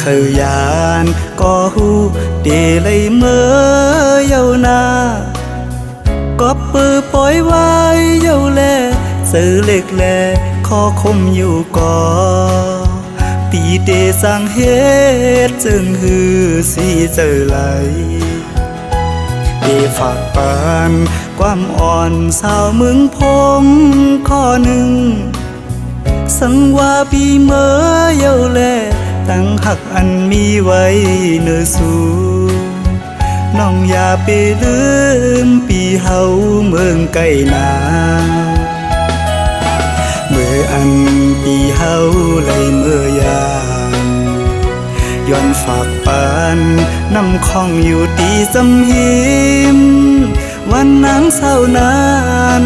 เคยยานก็หูเดเลยเมื่อเยานาก็ปือปล่อยไว้เยาแลซื้อเล็กแลขอคมอยู่ก่อปีเดสังเฮ็ดจึงฮือสีเจอไหลเดฝากปานความอ่อนสาวมึงพงข้อหนึ่งสังว่าปีเมื่อเยาแลตั้งหักอันมีไว้เนื้อสูน้องอย่าไปลืมปีเฮาเมืองไก่นาเมื่ออันปีเฮาเลยเมื่อยามย้อนฝากปานนำของอยู่ตีสำหิมวันนางเศร้านาน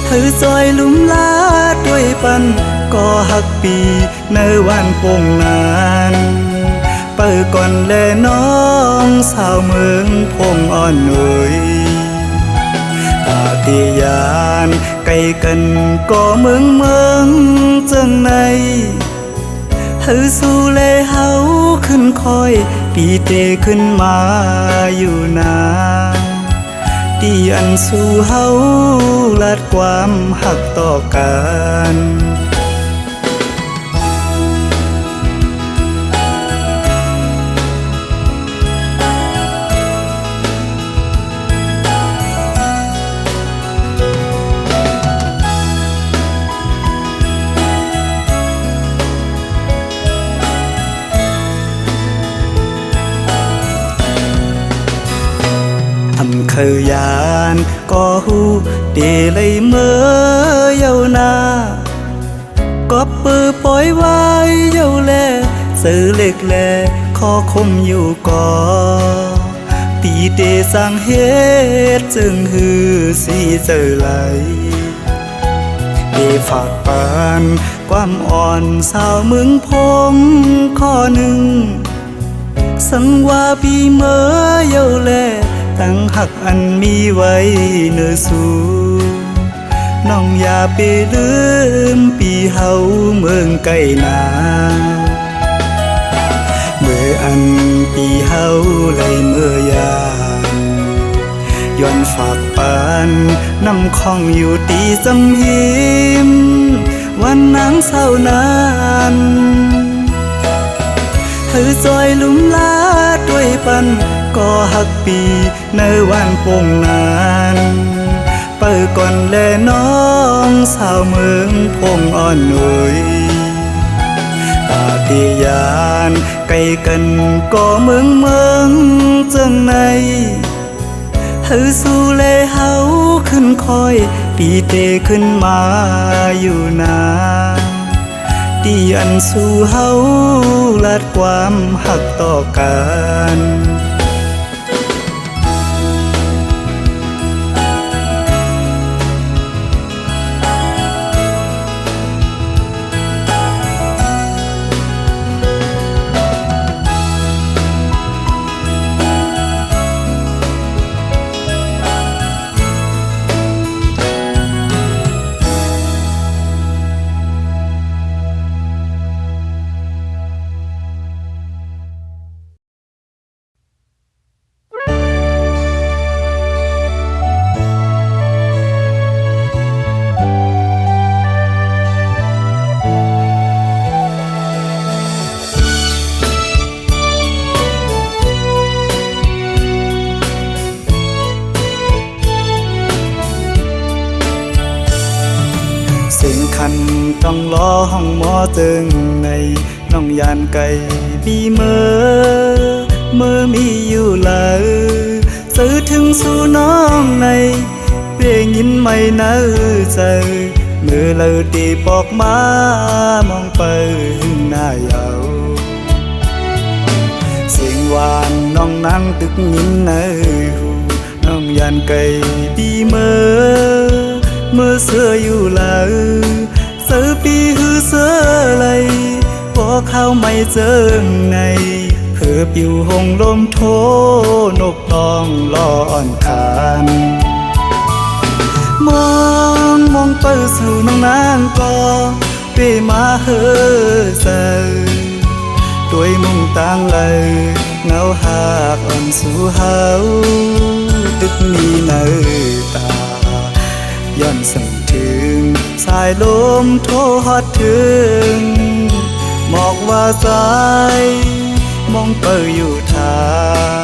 เธอซอยลุ่มลาด้วยปันก็หักปีในวันปงนานเปิดก่อนแลน้องสาวเมืองพงอ่อนหน่อยปาฏิญาณไกลกันก็เมืองจังในเธอสู้แลเฮาขึ้นคอยปีเตขึ้นมาอยู่นาที่อันสู้เฮาลัดความหักต่อกันเคยยานก็หูเดเลยเมื่อเยานาก็ปือปล่อยไว้เยาแลซื้อเล็กแลขอคมอยู่ก่อปีเดสังเฮ็ดจึงฮือสีเจอไหลเดฝากปานความอ่อนสาวเมืองพงข้อหนึ่งสังว่าปีเมื่อเยาแลตั้งหักอันมีไว้เนื้อสูน้องอย่าไปลืมปีเฮาเมืองไก่นาเมื่ออันปีเฮาเลยเมื่อยามย้อนฝากปานนำของอยู่ตีสำหิมวันนางเศร้านานเธอซอยลุ่มลาด้วยปันก็หักปีในวันปงนานเปิดก่อนแลน้องสาวเมืองพงอ่อนหน่อยปาฏิญาณไกลกันก็เมืองจังในเธอสู้แลเฮาขึ้นคอยปีเตขึ้นมาอยู่นาที่อันสู้เฮาลัดความหักต่อกันต้องรอห้องหมอตึงในน้องยานไก่บีเมื่อมีอยู่เลยสื่อถึงสู่น้องในเพียงยินไม่เนื้อใจเมื่อเลยตีปอกมามองไปหึงหน้ายาวเสียงหวานน้องนั่งตึกยินในหูน้องยานไก่บีเมื่อเสื้ออยู่เลยเสือปีหือเสือไหลพอเข้าไม่เจอในเพื่อปิวหงลมโทนกตองลอนคานมองไปสู่น้องนางก็เปมาเฮอเซ ด้วยมุ่งตั้งเลยเงาหากอ่อนสู่เฮาตึกมีเนตาย้อนสั่งถึงสายลมโทฮอดถึงหมอกว่าสายมองเปิดอยู่ทา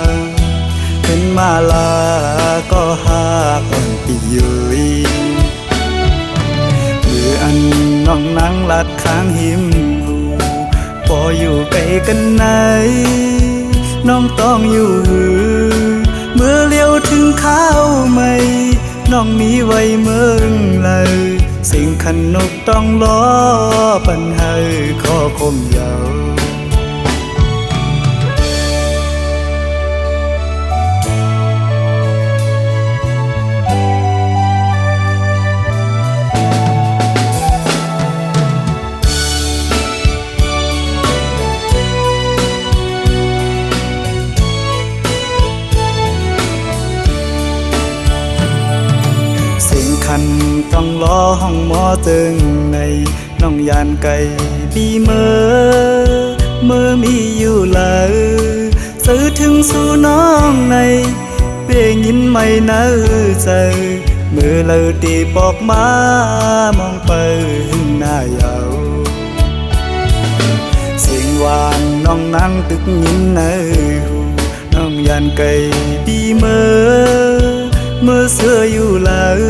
งขึ้นมาลาก็หากอ่อนปียุยมืออันน้องนั่งลัดข้างหิมหูพออยู่ไกลกันไหนน้องต้องอยู่หือเมื่อเลี้ยวถึงข้าวไม่น้องมีไว้เมืองเลยสิ่งขันนกต้องล้อปัญหาข้อคมยาวคันต้องล้อห้องหมอตึงในน้องยานไก่ปีเมื่อมีอยู่เลยซื้อถึงสู่น้องในเปียยินไม่เนื้อใจมือเลยตีปอกมามองไปหึงหน้ายาวเสียงหวานน้องนั่งตึกยินเนื้อหูน้องยานไก่ปีเมื่อเสื้ออยู่เลย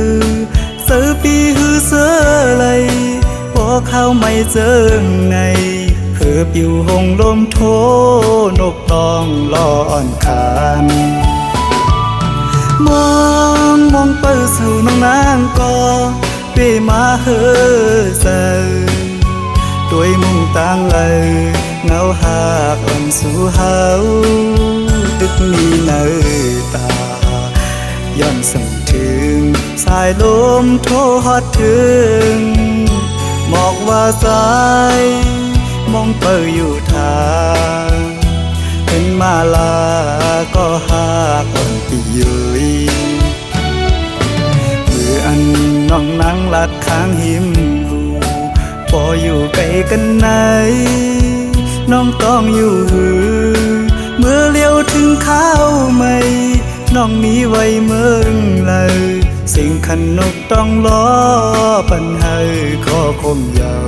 เสือปีหือเสือไหลพอเข้าไม่เจอไงเพื่อปิวหงลมโทนกต้องล่ออ่อนคานมองเปิดสู่น้องนางก็เปมาเฮอเซด้วยมุ่งตั้งเลยเงาหากอ่อนสู่เฮาตึกมีเนตาย้อนสั่งถึงสายลมโทฮอดถึงหมอกว่าสายมองเปิดอยู่ทางเป็นมาลาก็หากอ่อนปียุยมืออันน้องนั่งลัดข้างหิมหูพออยู่ไกลกันไหนน้องต้องอยู่หือเมื่อเลี้ยวถึงข้าวไม่น้องมีไว้เมืองเลยสิ่งขันนกต้องล้อปัญหาข้อคมยาว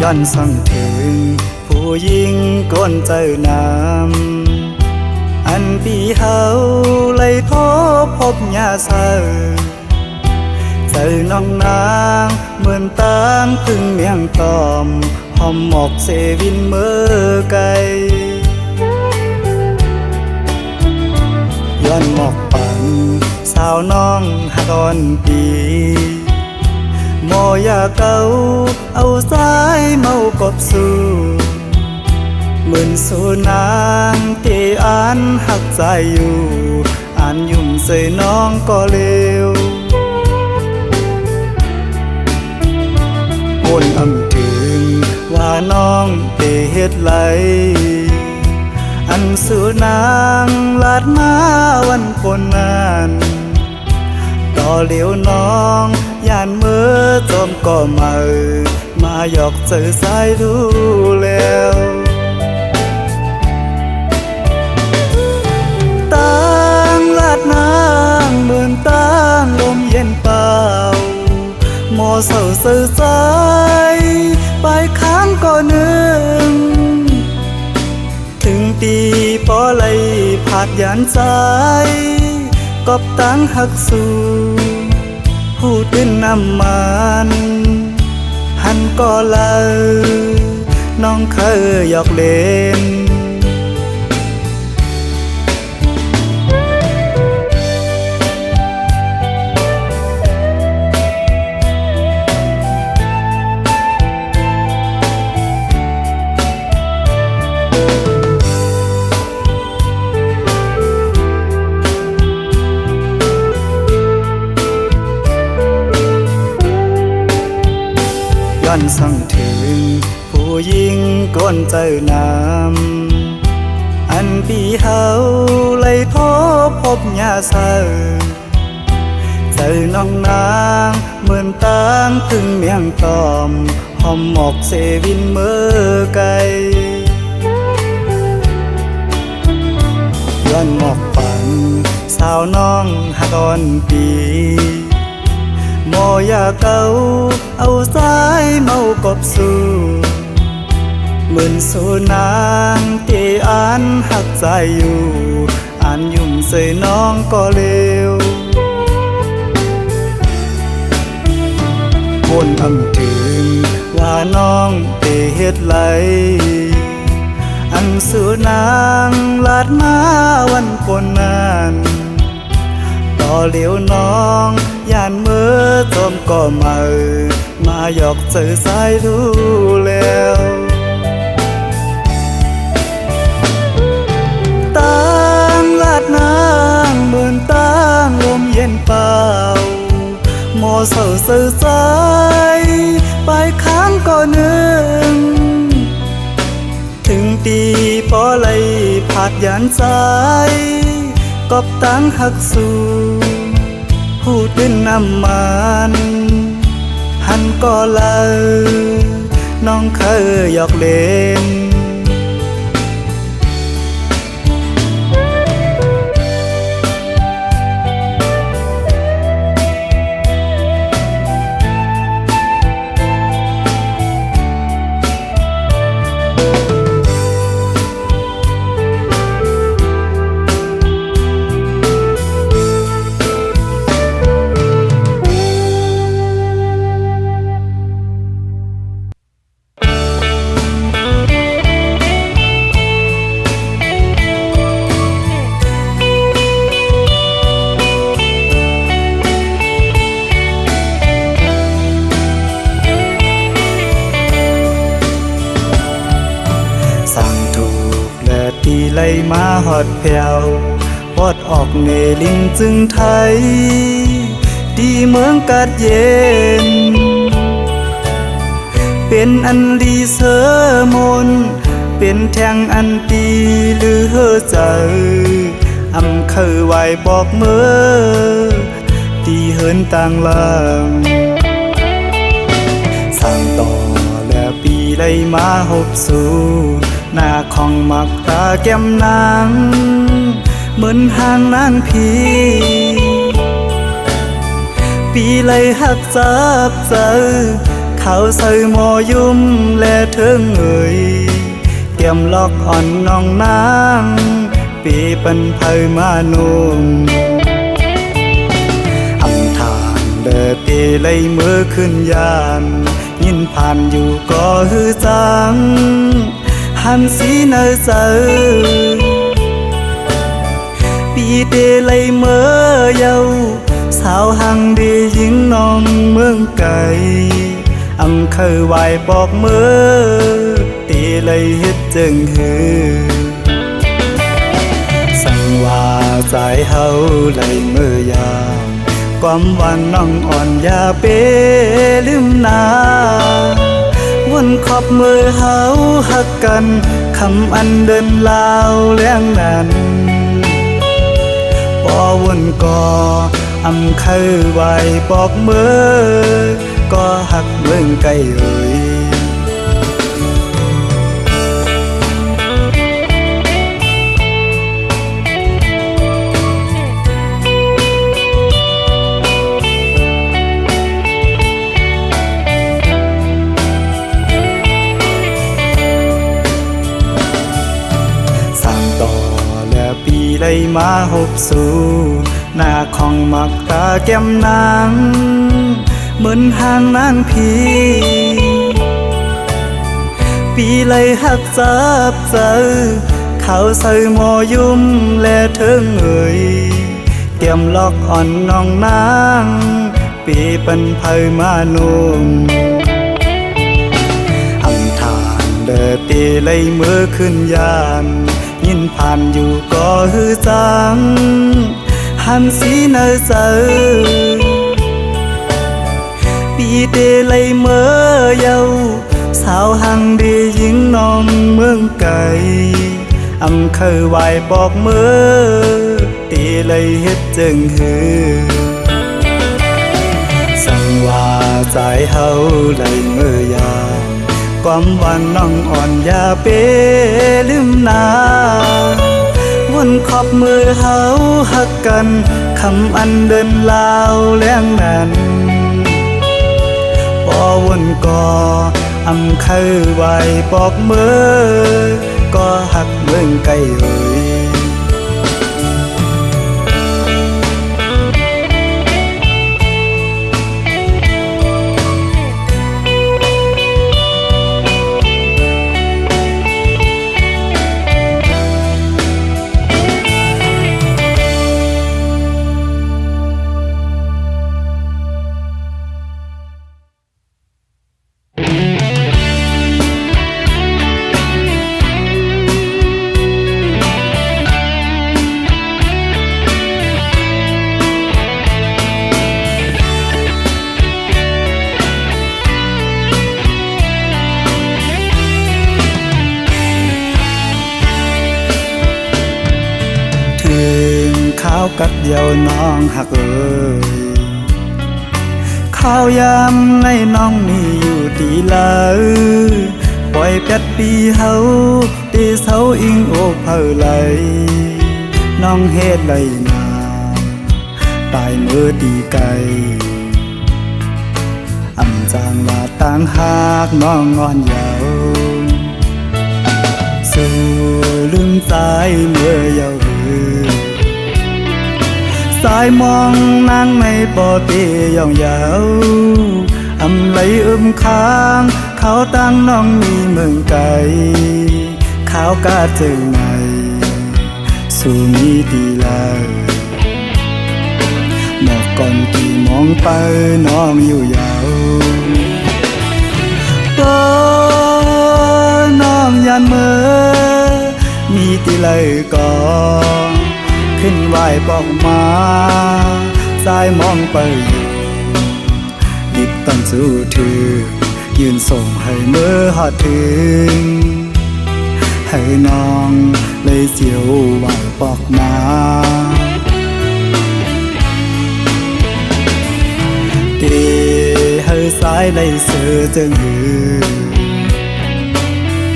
ย้อนสั่งถึงผู้หญิงก้นเจอน้ำอันปีเฮาไล่โทพบยาเสอเจอน้องนางเหมือนตามพึ่งเมียงตอมหอมหมอกเสวินเมื่อไกลย้อนหมอกปันสาวน้องหักอ่อนปีโมยาเก่าเอาสายเมากบสู่เหมือนสูนางที่อ่านหักใจอยู่อ่านยุ่มใส่น้องก็เลวคนอำถึงว่าน้องเตเฮ็ดไหลอันสูนางลาดมาวันปนนานต่อเหลียวน้องย่านเมื่อจอมก็มาหยอกเจอสายรู้แล้วตั้งลาดนางเหมือนตั้งลมเย็นเปล่าหมอเศร้าเสื่อใจไปค้างก็นึงถึงตีปอไหลผาดยานสายกบตั้งหักสู่ผู้ตื่นน้ำมันหัน ก็เลยน้องเคยหยอกเล่นย้อนส่องถึงผู้หญิงก้นเจอน้ำอันปีเฮาเลยทบพบยาเศร้าเจอน้องนางเหมือนตางถึงเมียงตอมหอมหมอกเซวินเมื่อไกลย้อนหมอกปันสาวน้องหักอ่อนปีโมอยากเก่าเอาสายเมากบสู่เหมือนสู่นางที่อ่านหักใจอยู่อ่านยุ่มใส่น้องก็เร็ววนอำถึงว่าน้องเตเฮ็ดไหลอันสู่นางลาดมาวันปนนานต่อเหลียวน้องย่านเมื่อจมก็มาหยอกเจอสายดูแล้วตั้งลาดนางเหมือนตั้งลมเย็นเปล่าโมเศร้าเสื่อใจไปค้างก็นึงถึงตีปอไหลผาดยานใจกบตั้งหักสู่พูดเป็นน้ำมันหันก็เลยน้องเคยหยอกเล่นตีไล่มาหอดแผ่วปอดออกเนลินจึงไทยดีเมืองกาดเย็นเป็นอันดีเสมนเป็นแทงอันดีหรือเฮอใจอำเคยไหวบอกเมื่อตีเหินต่างลางสั่งต่อและปีไล่มาหบสู่หน้าของมักตาแก้มนางเหมือนห่างนางพีปีเลยหักจับเจอเขาใส่หมอยุ่มและเถิงเอ่ยเตรียมล็อกอ่อนน้องนางปีปันเพยมานุ่มอำทานเดอปีเลยเมื่อขึ้นยานยินผ่านอยู่ก็ฮือจังหันสีเนอเจอปีเดเลยเมื่อเยาสาวหังดียิงน้องเมืองไกลอำเคยไหวบอกเมื่อตีเลยเฮ็ดจึงฮือสั่งว่าใจเฮาเลยเมื่อยามความหวานน้องอ่อนอย่าเปลืมนาวนขอบมือเฮาหักกันคำอันเดินลาวแล้งนั้นปอวนก่ออำเคยไหวบอกเมื่อก็หักเมืองไกลเอ่ย ได้มาหบสู่หน้าของมักตาแก้มนางเหมือนห่างนางพี ปีเลยหักจับเจอเขาใส่หมอยุ่มและเทิงเอ่ยเตรียมล็อกอ่อนน้องนางปีปันไพมานุ่มอำทานเดอปีเลยมือขึ้นยานยินผ่านอยู่ก็ฮือจังหันสีเนอเจอปีเดเลยเมื่อเยาสาวหังดียิงน้องเมืองไก่อำเคยไหวบอกเมื่อตีเลยเฮ็ดจึงฮือสั่งว่าใจเฮาเลยเมื่อยามความหวานน้องอ่อนอย่าเปลืมนาวนขอบมือเฮาหักกันคำอันเดินลาวแล้งนั้นพอวนก่ออำเคยไหวบอกเมื่อก็หักเมืองไกลเอ่ยข้าวกัดเดียวน้องหักเอ่ยข้าวยำในน้องนี่อยู่ดีเลยปล่อยแปดปีเฮาตีเสาอิงโอกเผาไหลน้องเฮ็ดไหลนาตายเมื่อดีไกลอำจางลาต่างหากน้องงอนเยาสู่ลืมใจเมื่อเยาสายมองนางในปอเตียองยาวอำไหลค้างเขาตั้งน้องมีเมืองไกลเขากาเจอไหนสู่มีดีลาหมอกก่อนกี่มองไปน้องอยู่ยาวก็น้องยันเมื่อมีตีเลยก่อขึ้นไหวบอกมาสายมองไปอยู่ดิบตั้งสู้ถือยืนส่งให้เมื่อหอดถึงให้น้องเลยเสียวไหวบอกมาตีให้สายเลยเสือจึงหือ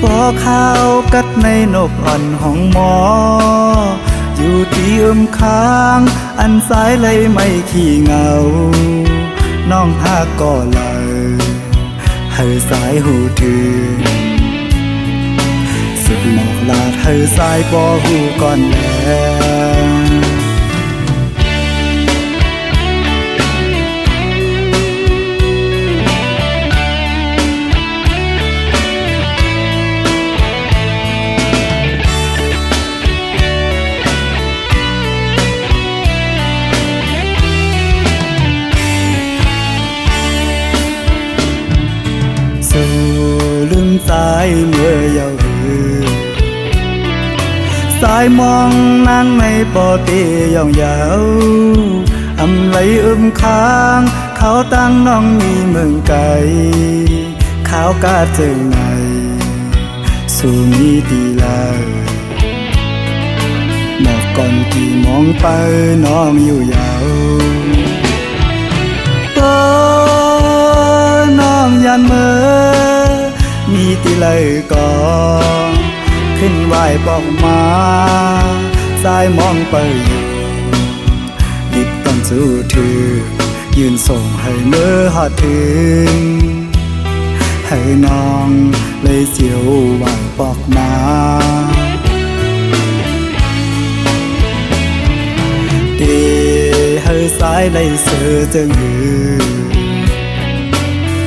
พอข้าวกัดในนกอ่อนของหมออยู่ที่ค้างอันสายเลยไม่ขี้เหงาน้องหากก็เลยให้สายหูถือสุดหมอกลาดให้สายปอหูก่อนแล้วลืมสายเมื่อเยาว์สายมองนางในปอเตียองยาวอำไหลค้างเขาตั้งน้องมีเมืองไกลเขากาเจอไหนสู่มีดีลาหมอกก่อนกี่มองไปน้องอยู่ยาวก็น้องยันเมื่อมีตีเลยก่อขึ้นไหวบอกมาสายมองไปอยู่ดิบต้องสู้ถือยืนส่งให้เมื่อหอดถึงให้น้องเลยเสียวไหวบอกมาตีให้สายเลยเสือจึงหือ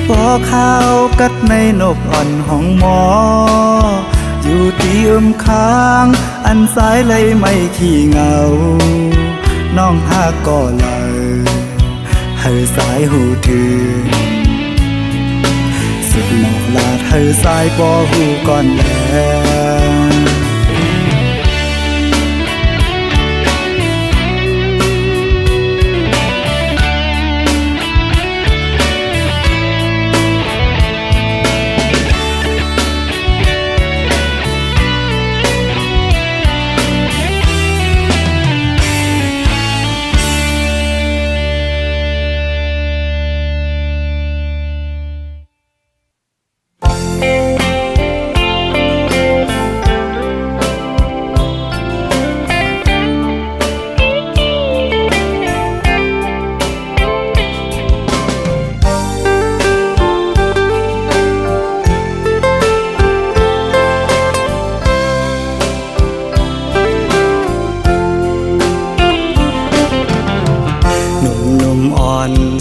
พอ อข้าวกัดในนบอ่อนห้องหมออยู่ที่ค้างอันสายเลยไม่ขี้เหงาน้องหาก็เลยให้สายหูถือสิบหมอกลาดให้สายบ่หูก่อนแล้ว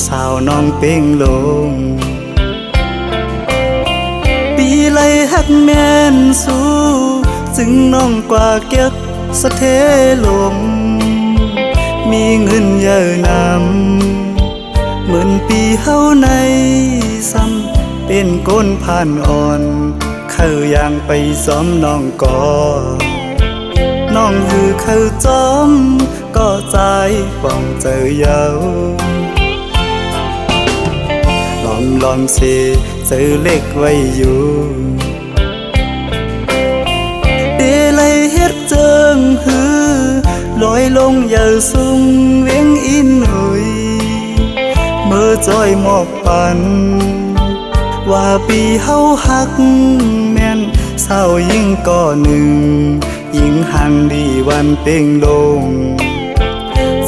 สาวน้องเป้งลงปีไลหักแม่นสู้จึงน้องกว่าเก็บสะเทลงมีเงินเยอะนำเหมือนปีเฮาในซ้ำเป็นก้นผ่านอ่อนเข้าย่างไปซ้อมน้องก่อน้องหือเข้าจอมก็ใจป้องเจอเยาลอมเสเจอเล็กไว้อยู่เดลัยเฮ็ดเจิงหือลอยลงอย่าสุ่งเวียงอินหุยเมื่อจอยหมอกปันว่าปีเฮาหักแม่นเศร้ายิ่งก่อหนึ่งยิ่งห่างดีวันเป่งลง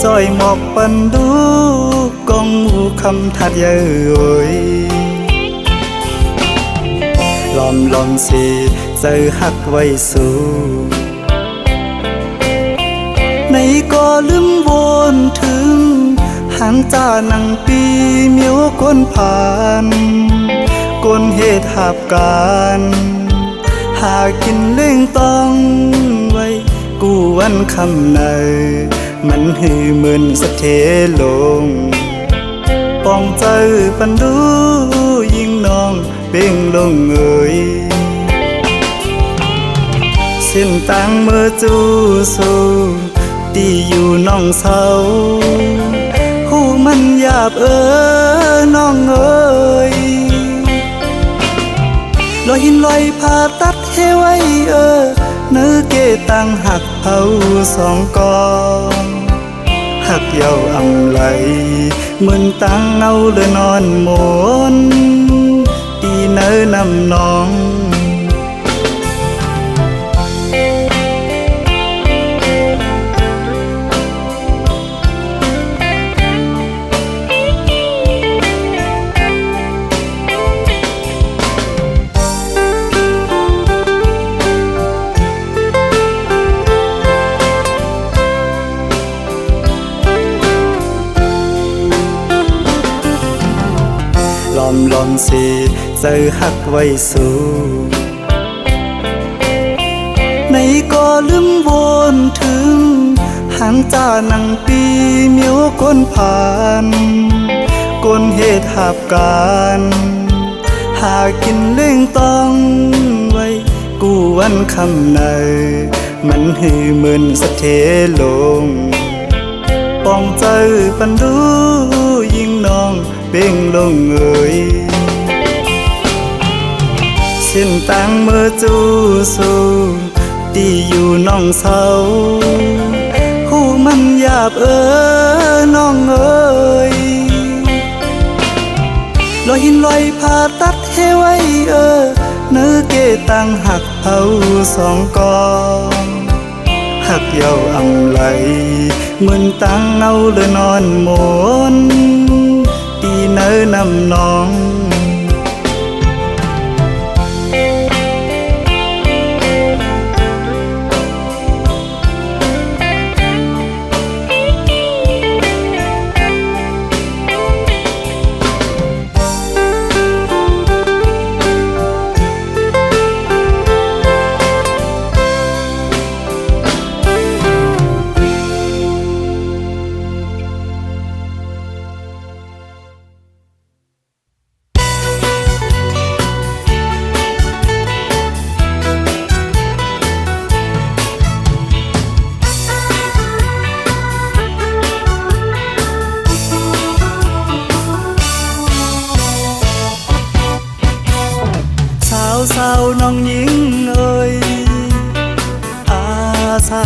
จอยหมอกปันดูกองหูคำทัดเย้ยลอมสิเจอหักไว้สู่ในก็ลืมวนถึงหางจ้านังปีเมียวก้นผ่านก้นเหตุหาบการหากินเล่งต้องไว้กูวันคำในมันหือเหมือนสะเทลงป้องเจอปันดูยิ่งน้องเป่งลงเอ่ยเส้นต่างเมื่อจูสู่ที่อยู่น้องเศร้าหูมันหยาบน้องเอ่ยลอยหินลอยผ่าตัดให้ไว้เนื้อเกตังหักเผาสองกองหักเยาอำไหลเหมือนตังเอาเลยนอนหมนตีเนื้อนำน้องลอมสิเจอหักไว้สู่ในก็ลืมวนถึงหางจ้านังปีเมียวก้นผ่านก้นเหตุหาบการหากินเล่งต้องไว้กูวันคำในมันหือเหมือนสะเทลงป้องเจอปันดูยิ่งน้องเป่งลงเอ่ยเส้นต่างเมื่อจูสู่ที่อยู่น้องเศร้าหูมันหยาบน้องเอ่ยลอยหินลอยผ่าตัดให้ไว้เนื้อเกตังหักเผาสองกองหักเยาอำไหลเหมือนตังเอาเลยนอนหมนตีเนื้อนำน้อง เ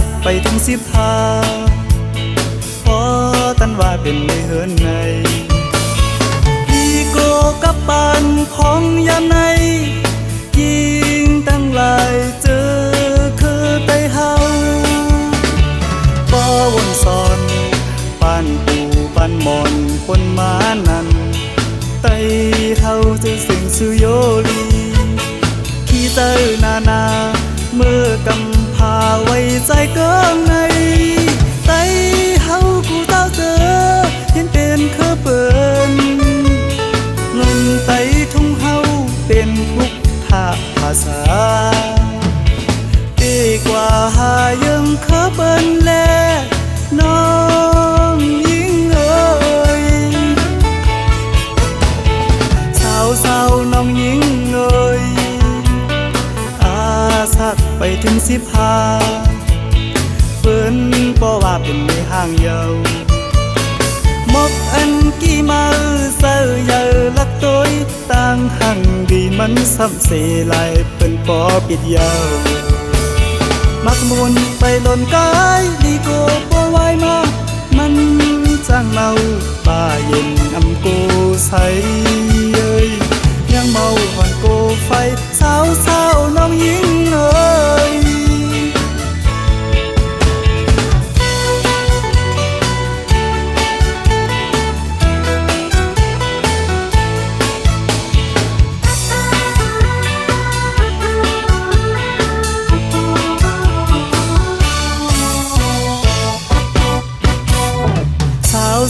กไปถึง15พอตันว่าเป็นในเฮือนในอีโกกับปานของยามในยิงตั้งหลายเจอคือไตเฮาบ่วนสอนปานปูปานหมอนคนมานั้นไตเฮาจะเสียงสุโยลีขี้เตอนาเมื่อกำพาไว้ใจเกิงในไตเฮากูเต้าเจอเห็นเป็นคือเปิ้นเงินไตทุ่งเฮาเป็นทุกภาษาดีกว่าหายังเคอเปิ้นแลน้องยิ่งเอ่ยสาวน้องยิ่งเอ่ยอาสักไปถึง15เปิ้นบ่ว่าเป็นในห้างเยาวมกอันกี่มาเซอเยอลักตัวต่างหังดีมันซ้ำเสลายเป็นปอปิดยาวมักมุนไปหล่นกายดีโกบ่ไหวมามันจังเมาป่าเย็นอำโกใสเอ้ยยังเมาหอนโกไฟสาวน้องยิ่งเอ้ย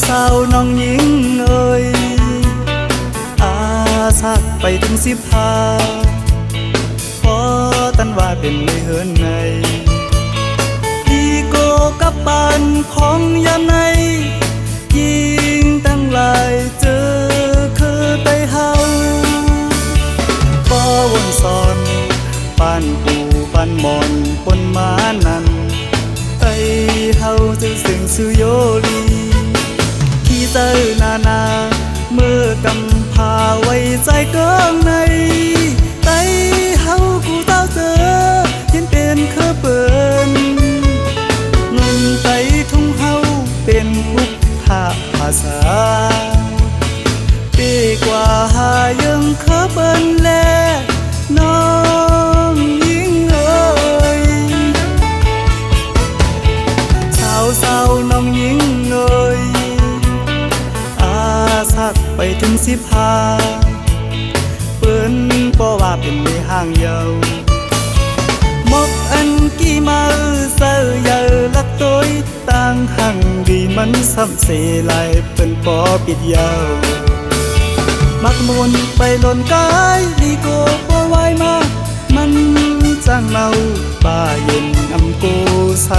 สาวน้องหญิงเอ่ยอาสักไปถึง15พอตันว่าเป็นในเฮือนในอีโกกับปานของยามในยิงตั้งหลายเจอคือไตเฮาบ่วนสอนปานปูปานหมอนปนมานั้นไตเฮาจะเสียงสุโยลีเตอนาเมื่อกำพาไว้ใจเกิงในไตเฮากูเต้าเจอเห็นเป็นคือเปิ้นเงินไตทุ่งเฮาเป็นทุกภาษาดีกว่าหายังเคอเปิ้นแลน้องยิ่งเอ่ยสาวน้องยิ่งเอ่ยสักไปถึง15เปิ้นบ่ว่าเป็นในห้างเยาวมกอันกี่มาเซอเยอลักตัวต่างหังดีมันซ้ำเสลายเปิ้นบ่ปิดยาวมักมุนไปหล่นกายดีโกบ่ไหวมามันจังเมาป่าเย็นอำโกใส